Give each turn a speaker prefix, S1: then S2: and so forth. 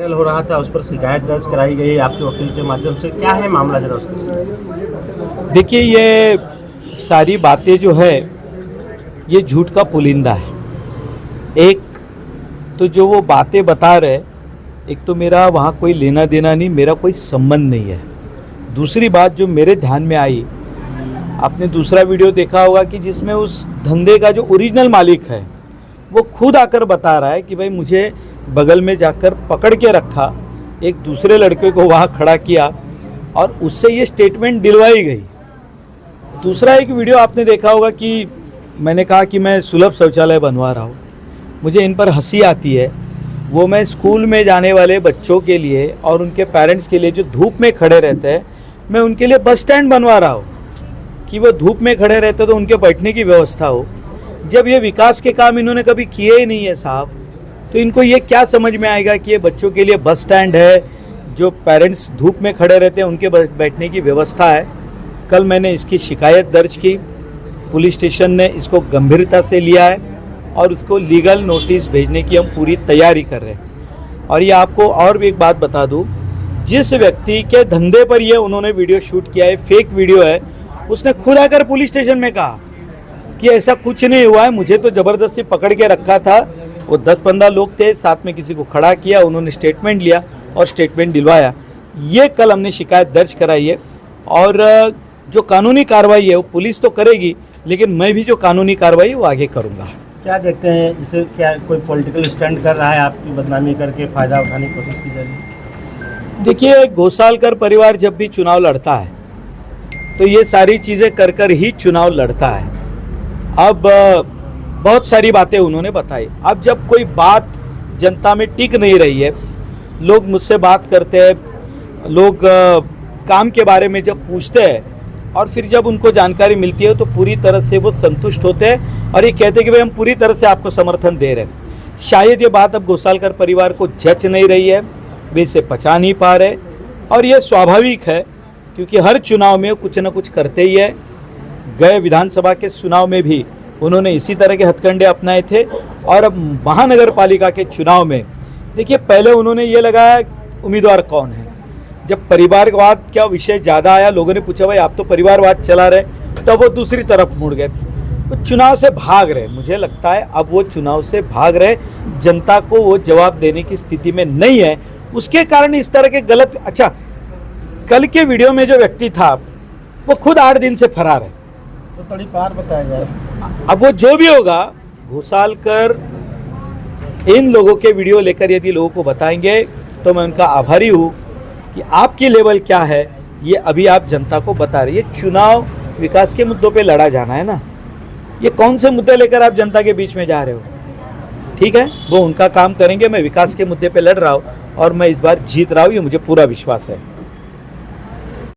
S1: Viral हो रहा था, उस पर शिकायत दर्ज कराई गई आपके वकील के माध्यम से, क्या है मामला जरा उसका?
S2: देखिए, ये सारी बातें जो है ये झूठ का पुलिंदा है। एक तो जो वो बातें बता रहे, एक तो मेरा वहाँ कोई लेना देना नहीं, मेरा कोई संबंध नहीं है। दूसरी बात जो मेरे ध्यान में आई, आपने दूसरा वीडियो देखा होगा कि जिसमें उस धंधे का जो ओरिजिनल मालिक है वो खुद आकर बता रहा है कि भाई मुझे बगल में जाकर पकड़ के रखा, एक दूसरे लड़के को वहाँ खड़ा किया और उससे ये स्टेटमेंट दिलवाई गई। दूसरा एक वीडियो आपने देखा होगा कि मैंने कहा कि मैं सुलभ शौचालय बनवा रहा हूँ। मुझे इन पर हंसी आती है। वो मैं स्कूल में जाने वाले बच्चों के लिए और उनके पेरेंट्स के लिए जो धूप में खड़े रहते हैं, मैं उनके लिए बस स्टैंड बनवा रहा हूँ कि वो धूप में खड़े रहते तो उनके बैठने की व्यवस्था हो। जब ये विकास के काम इन्होंने कभी किए ही नहीं है साहब, तो इनको ये क्या समझ में आएगा कि ये बच्चों के लिए बस स्टैंड है, जो पेरेंट्स धूप में खड़े रहते हैं उनके बैठने की व्यवस्था है। कल मैंने इसकी शिकायत दर्ज की, पुलिस स्टेशन ने इसको गंभीरता से लिया है और उसको लीगल नोटिस भेजने की हम पूरी तैयारी कर रहे हैं। और ये आपको और भी एक बात बता दूं, जिस व्यक्ति के धंधे पर ये उन्होंने वीडियो शूट किया है, फेक वीडियो है, उसने खुद आकर पुलिस स्टेशन में कहा कि ऐसा कुछ नहीं हुआ है, मुझे तो ज़बरदस्ती पकड़ के रखा था। वो 10-15 लोग थे, साथ में किसी को खड़ा किया, उन्होंने स्टेटमेंट लिया और स्टेटमेंट दिलवाया। ये कल हमने शिकायत दर्ज कराई है और जो कानूनी कार्रवाई है वो पुलिस तो करेगी, लेकिन मैं भी जो कानूनी कार्रवाई है वो आगे करूँगा।
S1: क्या देखते हैं इसे, क्या कोई पॉलिटिकल स्टंट कर रहा है, आपकी बदनामी करके फ़ायदा उठाने की कोशिश की जा रही है?
S2: देखिए, घोसालकर परिवार जब भी चुनाव लड़ता है तो ये सारी चीज़ें कर कर ही चुनाव लड़ता है। अब बहुत सारी बातें उन्होंने बताई। अब जब कोई बात जनता में टिक नहीं रही है, लोग मुझसे बात करते हैं, लोग काम के बारे में जब पूछते हैं और फिर जब उनको जानकारी मिलती है तो पूरी तरह से वो संतुष्ट होते हैं और ये कहते हैं कि भाई हम पूरी तरह से आपको समर्थन दे रहे हैं। शायद ये बात अब घोसालकर परिवार को जच नहीं रही है, वे इसे पचा नहीं पा रहे और ये स्वाभाविक है क्योंकि हर चुनाव में कुछ न कुछ करते ही है। गए विधानसभा के चुनाव में भी उन्होंने इसी तरह के हथकंडे अपनाए थे और अब महानगर पालिका के चुनाव में देखिए, पहले उन्होंने ये लगाया उम्मीदवार कौन है। जब परिवारवाद का विषय ज़्यादा आया, लोगों ने पूछा भाई आप तो परिवारवाद चला रहे, तब वो दूसरी तरफ मुड़ गए। वो चुनाव से भाग रहे, मुझे लगता है अब वो चुनाव से भाग रहे, जनता को वो जवाब देने की स्थिति में नहीं है। उसके कारण इस तरह के गलत। अच्छा, कल के वीडियो में जो व्यक्ति था वो खुद 8 दिन से फरार है,
S1: तो थोड़ी पार बताया जाए।
S2: अब वो जो भी होगा, घोसालकर इन लोगों के वीडियो लेकर यदि लोगों को बताएंगे तो मैं उनका आभारी हूँ कि आपकी लेवल क्या है ये अभी आप जनता को बता रही है। चुनाव विकास के मुद्दों पे लड़ा जाना है ना, ये कौन से मुद्दे लेकर आप जनता के बीच में जा रहे हो? ठीक है, वो उनका काम करेंगे, मैं विकास के मुद्दे पे लड़ रहा हूँ और मैं इस बार जीत रहा हूँ, ये मुझे पूरा विश्वास है।